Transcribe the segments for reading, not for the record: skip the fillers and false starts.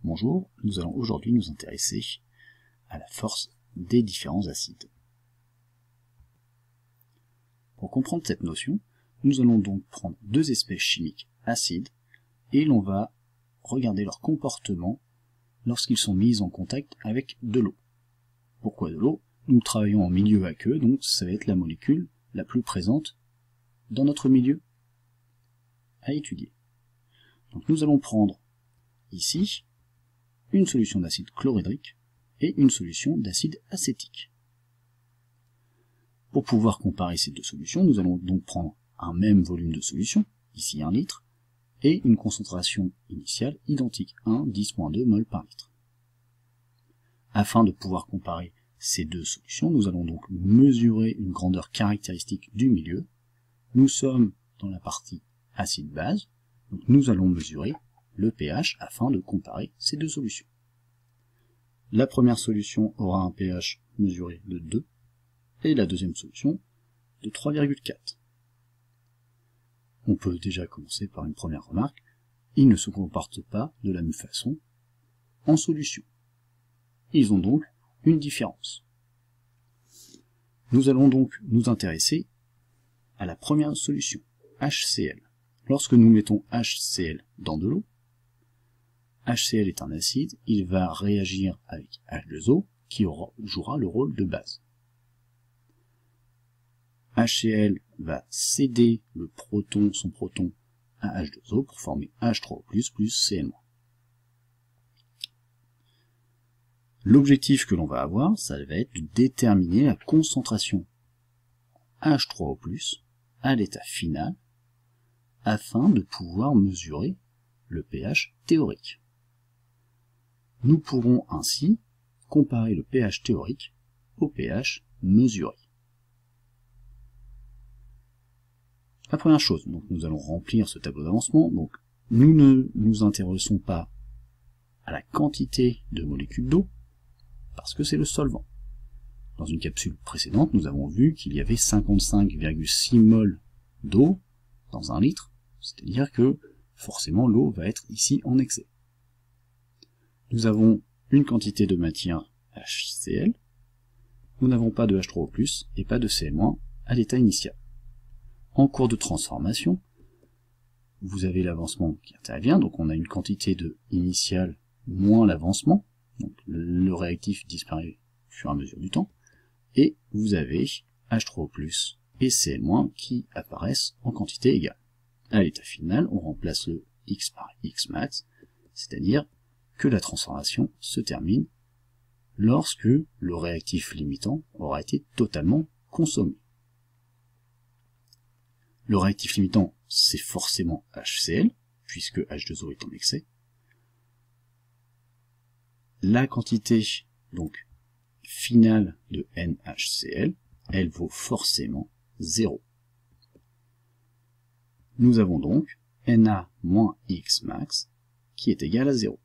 Bonjour, nous allons aujourd'hui nous intéresser à la force des différents acides. Pour comprendre cette notion, nous allons donc prendre deux espèces chimiques acides et l'on va regarder leur comportement lorsqu'ils sont mis en contact avec de l'eau. Pourquoi de l'eau? Nous travaillons en milieu aqueux, donc ça va être la molécule la plus présente dans notre milieu à étudier. Donc nous allons prendre ici une solution d'acide chlorhydrique et une solution d'acide acétique. Pour pouvoir comparer ces deux solutions, nous allons donc prendre un même volume de solution, ici 1 litre, et une concentration initiale identique, 1, 10-2 mol par litre. Afin de pouvoir comparer ces deux solutions, nous allons donc mesurer une grandeur caractéristique du milieu. Nous sommes dans la partie acide-base, donc nous allons mesurer le pH afin de comparer ces deux solutions. La première solution aura un pH mesuré de 2 et la deuxième solution de 3,4. On peut déjà commencer par une première remarque, ils ne se comportent pas de la même façon en solution. Ils ont donc une différence. Nous allons donc nous intéresser à la première solution, HCl. Lorsque nous mettons HCl dans de l'eau, HCl est un acide, il va réagir avec H2O qui jouera le rôle de base. HCl va céder son proton à H2O pour former H3O+, plus Cl-. L'objectif que l'on va avoir, ça va être de déterminer la concentration H3O+, à l'état final, afin de pouvoir mesurer le pH théorique. Nous pourrons ainsi comparer le pH théorique au pH mesuré. La première chose, donc nous allons remplir ce tableau d'avancement, donc nous ne nous intéressons pas à la quantité de molécules d'eau, parce que c'est le solvant. Dans une capsule précédente, nous avons vu qu'il y avait 55,6 mol d'eau dans 1 litre, c'est-à-dire que forcément l'eau va être ici en excès. Nous avons une quantité de matière HCl, nous n'avons pas de H3O+, et pas de Cl- à l'état initial. En cours de transformation, vous avez l'avancement qui intervient, donc on a une quantité de initiale moins l'avancement, donc le réactif disparaît au fur et à mesure du temps, et vous avez H3O+, et Cl- qui apparaissent en quantité égale. À l'état final, on remplace le X par Xmax, c'est-à-dire que la transformation se termine lorsque le réactif limitant aura été totalement consommé. Le réactif limitant, c'est forcément HCl, puisque H2O est en excès. La quantité donc finale de NaHCl, elle vaut forcément 0. Nous avons donc Na moins Xmax qui est égal à 0.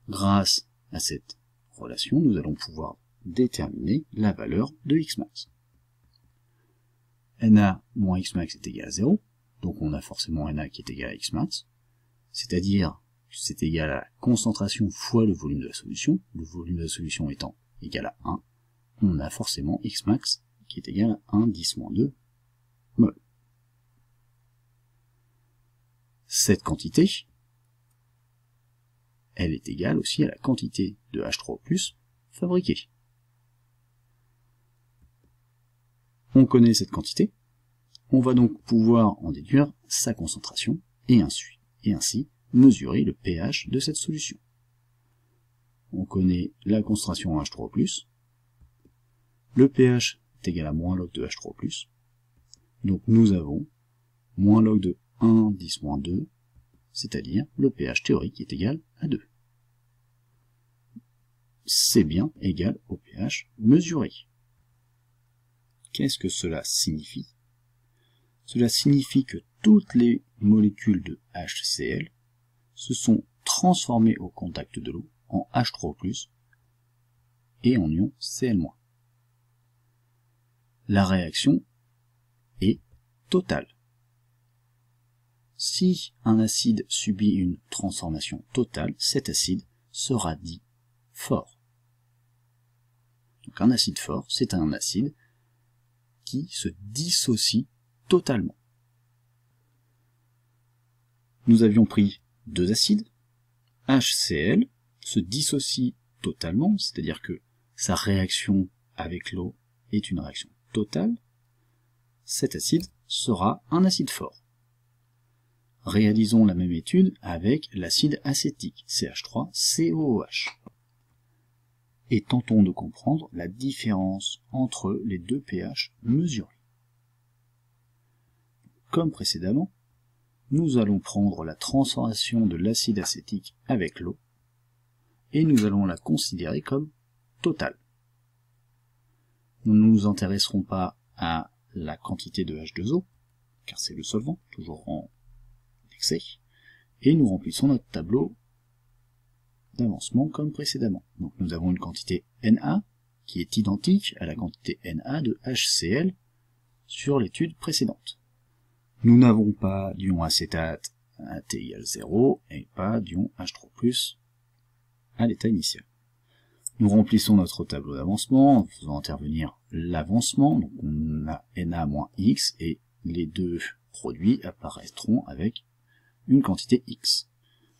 Grâce à cette relation, nous allons pouvoir déterminer la valeur de Xmax. Na moins Xmax est égal à 0, donc on a forcément Na qui est égal à Xmax, c'est-à-dire que c'est égal à la concentration fois le volume de la solution, le volume de la solution étant égal à 1, on a forcément Xmax qui est égal à 1 10-2 mol. Cette quantité, elle est égale aussi à la quantité de H3O+, fabriquée. On connaît cette quantité, on va donc pouvoir en déduire sa concentration et ainsi mesurer le pH de cette solution. On connaît la concentration en H3O+, le pH est égal à moins log de H3O+, donc nous avons moins log de 1 10-2, c'est-à-dire le pH théorique est égal à 2. C'est bien égal au pH mesuré. Qu'est-ce que cela signifie? Cela signifie que toutes les molécules de HCl se sont transformées au contact de l'eau en H3O+, et en ion Cl-. La réaction est totale. Si un acide subit une transformation totale, cet acide sera dit fort. Donc un acide fort, c'est un acide qui se dissocie totalement. Nous avions pris deux acides, HCl se dissocie totalement, c'est-à-dire que sa réaction avec l'eau est une réaction totale. Cet acide sera un acide fort. Réalisons la même étude avec l'acide acétique, CH3COOH. Et tentons de comprendre la différence entre les deux pH mesurés. Comme précédemment, nous allons prendre la transformation de l'acide acétique avec l'eau et nous allons la considérer comme totale. Nous ne nous intéresserons pas à la quantité de H2O, car c'est le solvant, toujours en excès, et nous remplissons notre tableau d'avancement comme précédemment. Donc nous avons une quantité Na qui est identique à la quantité Na de HCl sur l'étude précédente. Nous n'avons pas d'ion acétate à T égale 0 et pas d'ion H3+ à l'état initial. Nous remplissons notre tableau d'avancement en faisant intervenir l'avancement, donc on a Na moins X et les deux produits apparaîtront avec une quantité X.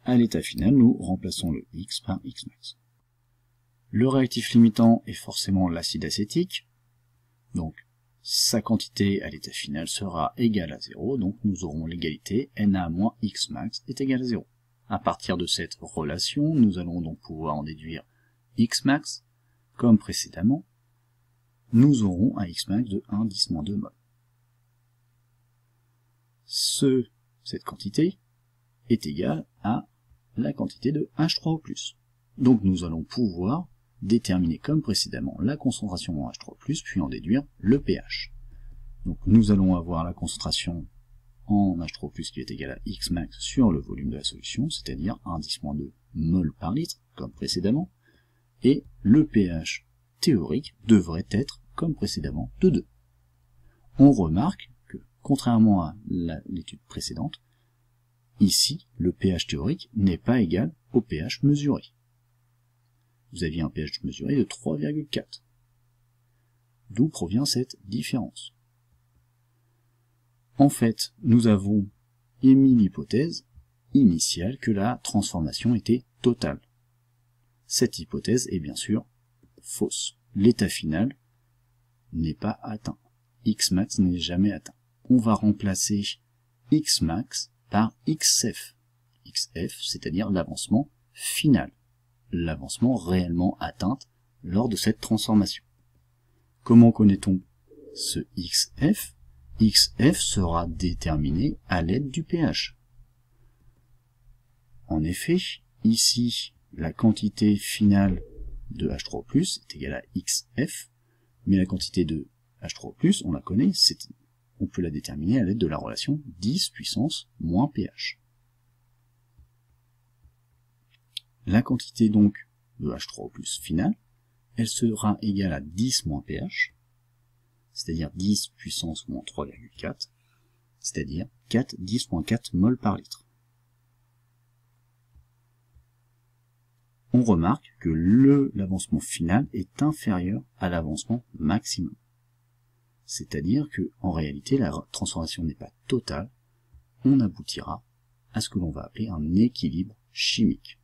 À l'état final, nous remplaçons le X par Xmax. Le réactif limitant est forcément l'acide acétique, donc sa quantité à l'état final sera égale à 0, donc nous aurons l'égalité Na moins Xmax est égal à 0. À partir de cette relation, nous allons donc pouvoir en déduire Xmax, comme précédemment, nous aurons un Xmax de 1,10-2 mol. Cette quantité est égale à la quantité de H3O+. Donc nous allons pouvoir déterminer comme précédemment la concentration en H3+, puis en déduire le pH. Donc nous allons avoir la concentration en H3+, qui est égale à Xmax sur le volume de la solution, c'est-à-dire 1,10-2 mol par litre, comme précédemment, et le pH théorique devrait être, comme précédemment, de 2. On remarque que, contrairement à l'étude précédente, ici, le pH théorique n'est pas égal au pH mesuré. Vous aviez un pH mesuré de 3,4. D'où provient cette différence? En fait, nous avons émis l'hypothèse initiale que la transformation était totale. Cette hypothèse est bien sûr fausse. L'état final n'est pas atteint. Xmax n'est jamais atteint. On va remplacer Xmax par Xf. Xf, c'est-à-dire l'avancement final. L'avancement réellement atteint lors de cette transformation. Comment connaît-on ce Xf? Xf sera déterminé à l'aide du pH. En effet, ici, la quantité finale de H3+, est égale à Xf, mais la quantité de H3+, on la connaît, on peut la déterminer à l'aide de la relation 10 puissance moins pH. La quantité donc de H3O+ finale, elle sera égale à 10 moins pH, c'est-à-dire 10 puissance moins 3,4, c'est-à-dire 10-4 mol par litre. On remarque que l'avancement final est inférieur à l'avancement maximum. C'est-à-dire que, en réalité, la transformation n'est pas totale, on aboutira à ce que l'on va appeler un équilibre chimique.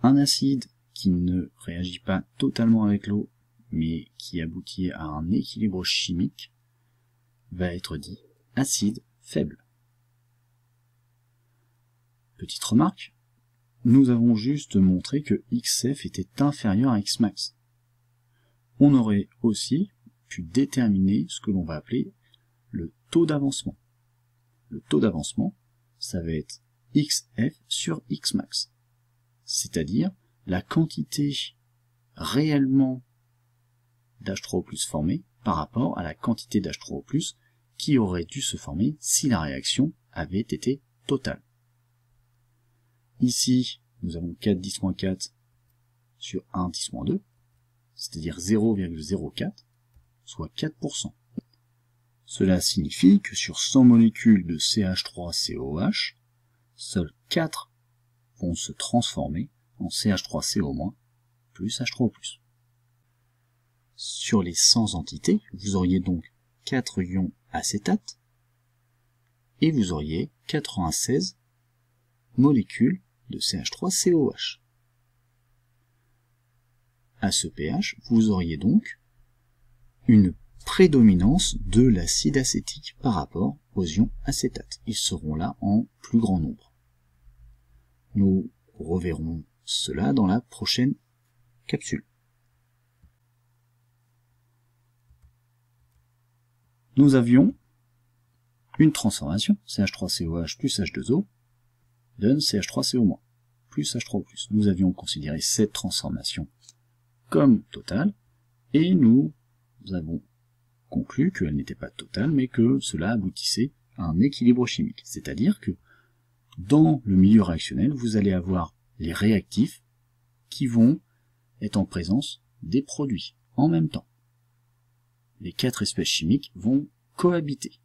Un acide qui ne réagit pas totalement avec l'eau, mais qui aboutit à un équilibre chimique, va être dit acide faible. Petite remarque, nous avons juste montré que Xf était inférieur à Xmax. On aurait aussi pu déterminer ce que l'on va appeler le taux d'avancement. Le taux d'avancement, ça va être Xf sur Xmax, c'est-à-dire la quantité réellement d'H3O+ formée par rapport à la quantité d'H3O+ qui aurait dû se former si la réaction avait été totale. Ici, nous avons 4-10-4 sur 1-10-2, c'est-à-dire 0,04, soit 4%. Cela signifie que sur 100 molécules de CH3COH, seules 4 vont se transformer en CH3CO- plus H3O+. Sur les 100 entités, vous auriez donc 4 ions acétate et vous auriez 96 molécules de CH3COH. À ce pH, vous auriez donc une prédominance de l'acide acétique par rapport aux ions acétates. Ils seront là en plus grand nombre. Nous reverrons cela dans la prochaine capsule. Nous avions une transformation, CH3COH plus H2O, donne CH3CO- plus H3O+. Nous avions considéré cette transformation comme totale, et nous avons conclu qu'elle n'était pas totale, mais que cela aboutissait à un équilibre chimique. C'est-à-dire que dans le milieu réactionnel, vous allez avoir les réactifs qui vont être en présence des produits en même temps. Les 4 espèces chimiques vont cohabiter.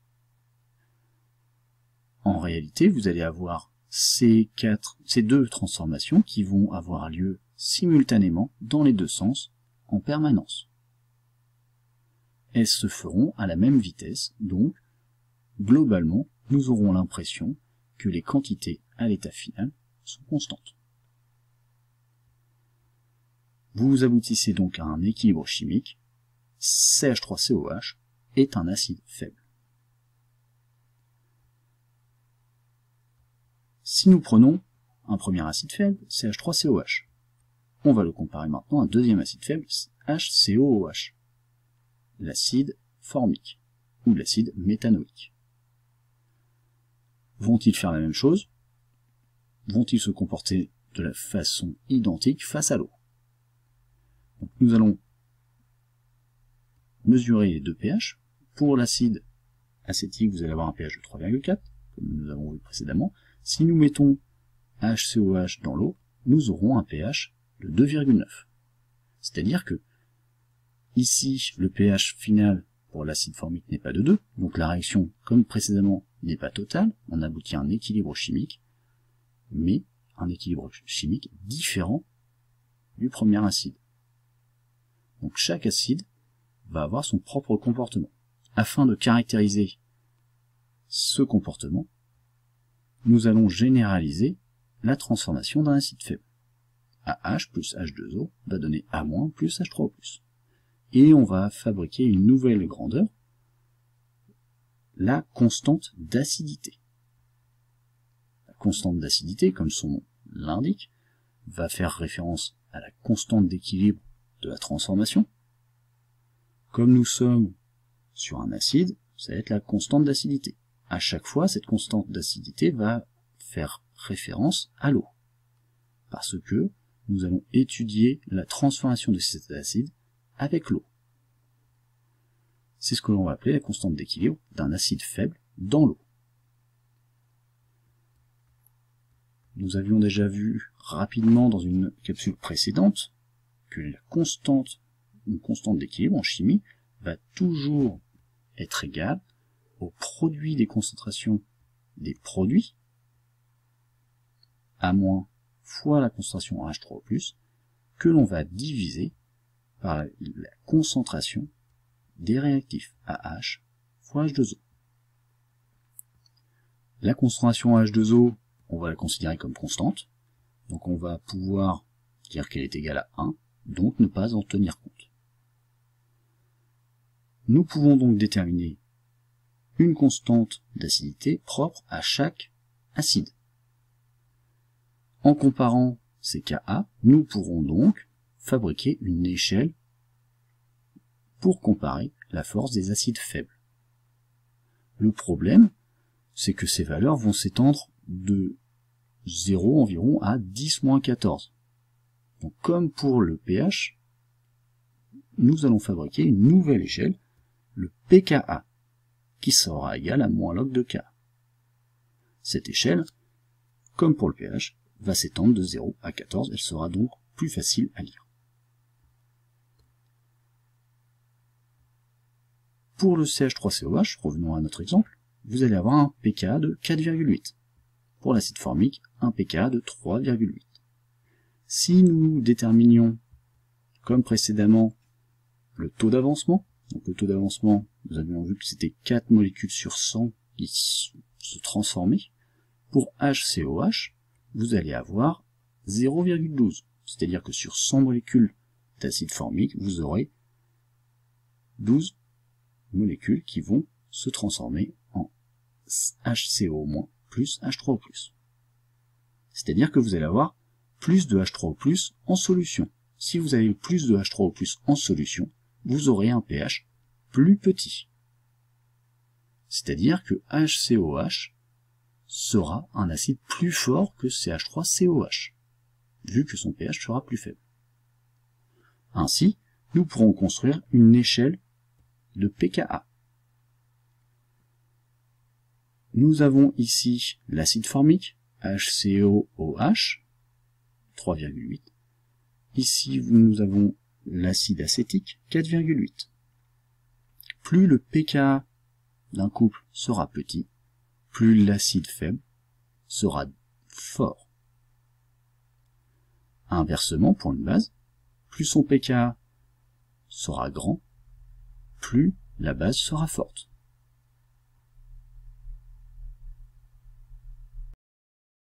En réalité, vous allez avoir ces deux transformations qui vont avoir lieu simultanément dans les deux sens en permanence. Elles se feront à la même vitesse, donc globalement, nous aurons l'impression que les quantités à l'état final sont constantes. Vous aboutissez donc à un équilibre chimique. CH3COH est un acide faible. Si nous prenons un premier acide faible, CH3COH, on va le comparer maintenant à un deuxième acide faible, HCOOH, l'acide formique ou l'acide méthanoïque. Vont-ils faire la même chose? Vont-ils se comporter de la façon identique face à l'eau? Nous allons mesurer les deux pH. Pour l'acide acétique, vous allez avoir un pH de 3,4, comme nous avons vu précédemment. Si nous mettons HCOH dans l'eau, nous aurons un pH de 2,9. C'est-à-dire que ici, le pH final pour l'acide formique n'est pas de 2, donc la réaction, comme précédemment, n'est pas totale. On aboutit à un équilibre chimique, mais un équilibre chimique différent du premier acide. Donc chaque acide va avoir son propre comportement. Afin de caractériser ce comportement, nous allons généraliser la transformation d'un acide faible. AH plus H2O va donner A- plus H3O+. Et on va fabriquer une nouvelle grandeur, la constante d'acidité. La constante d'acidité, comme son nom l'indique, va faire référence à la constante d'équilibre de la transformation. Comme nous sommes sur un acide, ça va être la constante d'acidité. À chaque fois, cette constante d'acidité va faire référence à l'eau. Parce que nous allons étudier la transformation de cet acide avec l'eau. C'est ce que l'on va appeler la constante d'équilibre d'un acide faible dans l'eau. Nous avions déjà vu rapidement dans une capsule précédente que une constante d'équilibre en chimie va toujours être égale au produit des concentrations des produits, A- fois la concentration H3O+, que l'on va diviser par la concentration des réactifs, AH fois H2O. La concentration H2O, on va la considérer comme constante, donc on va pouvoir dire qu'elle est égale à 1, donc ne pas en tenir compte. Nous pouvons donc déterminer une constante d'acidité propre à chaque acide. En comparant ces Ka, nous pourrons donc fabriquer une échelle pour comparer la force des acides faibles. Le problème, c'est que ces valeurs vont s'étendre de 0 environ à 10-14. Donc comme pour le pH, nous allons fabriquer une nouvelle échelle, le pKa, qui sera égal à moins log de K. Cette échelle, comme pour le pH, va s'étendre de 0 à 14, elle sera donc plus facile à lire. Pour le CH3COH, revenons à notre exemple, vous allez avoir un pKa de 4,8. Pour l'acide formique, un pKa de 3,8. Si nous déterminions, comme précédemment, le taux d'avancement, donc le taux d'avancement, nous avions vu que c'était 4 molécules sur 100 qui se transformaient, pour HCOH, vous allez avoir 0,12. C'est-à-dire que sur 100 molécules d'acide formique, vous aurez 12 molécules qui vont se transformer en HCO- plus H3O+. C'est-à-dire que vous allez avoir plus de H3O+, en solution. Si vous avez plus de H3O+, en solution, vous aurez un pH plus petit. C'est-à-dire que HCOH sera un acide plus fort que CH3COH, vu que son pH sera plus faible. Ainsi, nous pourrons construire une échelle de pKa. Nous avons ici l'acide formique, HCOOH, 3,8. Ici, nous avons l'acide acétique, 4,8. Plus le pKa d'un couple sera petit, plus l'acide faible sera fort. Inversement, pour une base, plus son pKa sera grand, plus la base sera forte.